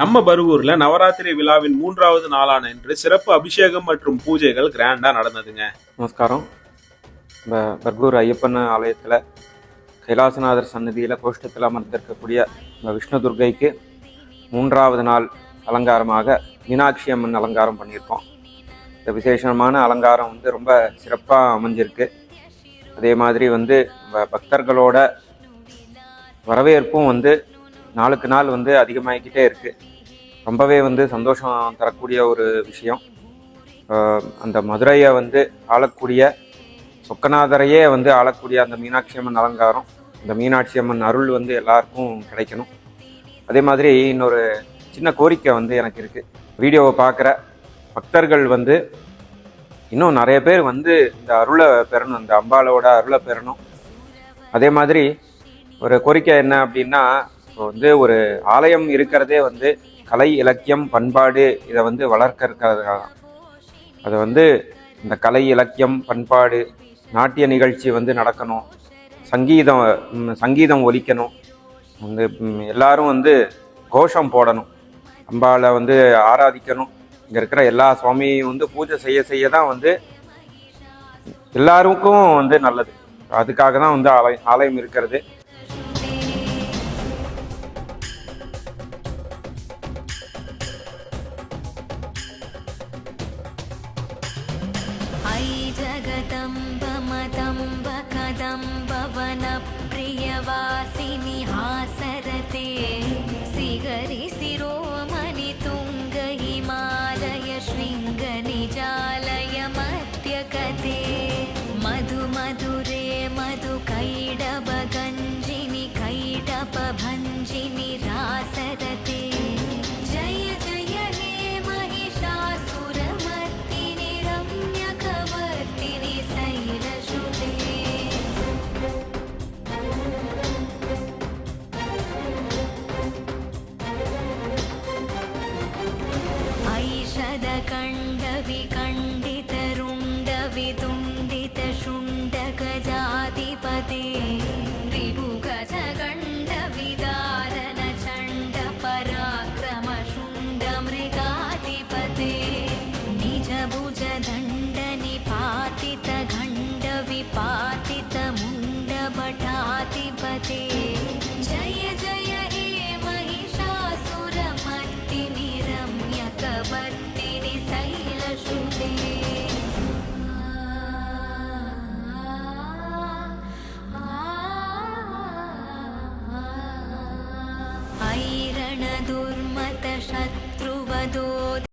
நம்ம பருகூர்ல நவராத்திரி விழாவின் 3வது நாளான இன்று சிறப்பு அபிஷேகம் மற்றும் பூஜைகள் கிராண்டா நடந்ததுங்க. நமஸ்காரம். இந்த பர்கூர் ஐயப்பன் ஆலயத்தில் கைலாசநாதர் சன்னதியில் கோஷ்டத்தில் அமர்ந்திருக்கக்கூடிய இந்த விஷ்ணு துர்க்கைக்கு 3வது நாள் அலங்காரமாக மீனாட்சி அம்மன் அலங்காரம் பண்ணியிருக்கோம். இந்த விசேஷமான அலங்காரம் ரொம்ப சிறப்பாக அமைஞ்சிருக்கு. அதே மாதிரி நம்ம பக்தர்களோட வரவேற்பும் நாளுக்கு நாள் அதிகமாகிக்கிட்டே இருக்குது. ரொம்பவே சந்தோஷம் தரக்கூடிய ஒரு விஷயம். அந்த மதுரையை ஆளக்கூடிய சொக்கநாதரையே ஆளக்கூடிய அந்த மீனாட்சி அம்மன் அலங்காரம், இந்த மீனாட்சி அம்மன் அருள் எல்லாருக்கும் கிடைக்கணும். அதே மாதிரி இன்னொரு சின்ன கோரிக்கை எனக்கு இருக்குது. வீடியோவை பார்க்குற பக்தர்கள் இன்னும் நிறைய பேர் இந்த அருளை பெறணும், இந்த அம்பாளோட அருளை பெறணும். அதே மாதிரி ஒரு கோரிக்கை என்ன அப்படின்னா, இப்போ ஒரு ஆலயம் இருக்கிறதே கலை இலக்கியம் பண்பாடு இதை வளர்க்கறதுக்காக. அதை இந்த கலை இலக்கியம் பண்பாடு நாட்டிய நிகழ்ச்சி நடக்கணும், சங்கீதம் ஒலிக்கணும், எல்லாரும் கோஷம் போடணும், அம்பாளை ஆராதிக்கணும். இங்கே இருக்கிற எல்லா சுவாமியும் பூஜை செய்ய தான் எல்லாருக்கும் நல்லது. அதுக்காக தான் ஆலயம் இருக்கிறது. जगदम्ब मदम्ब कदम्ब वनप्रियवासिनि हासरते सिगरि शिरोमणि तुङ्ग हिमालय शृङ्ग निजालय मध्यकते मधु मधुरे मधु कैडब गञ्जिनि कैडब भञ्जिनि रासरते जय जय हे महिषासुरमर्दिनि रम्यकवर्दिनि शैलसुते ऐषदकण्डविकण्डितरुण्डवितुण्डितशुण्डगजाधिपते ऋभुगजगण्डविदारण चण्ड पराक्रम शुण्ड मृगाधिपते निजभुज दण्ड निपातित खण्ड विपातित मुण्ड भटाधिपते जय जय हे महिषासुरमर्दिनि रम्यकवर्दिनि शैलसुते ऐरण दुर्मत शत्रुवदो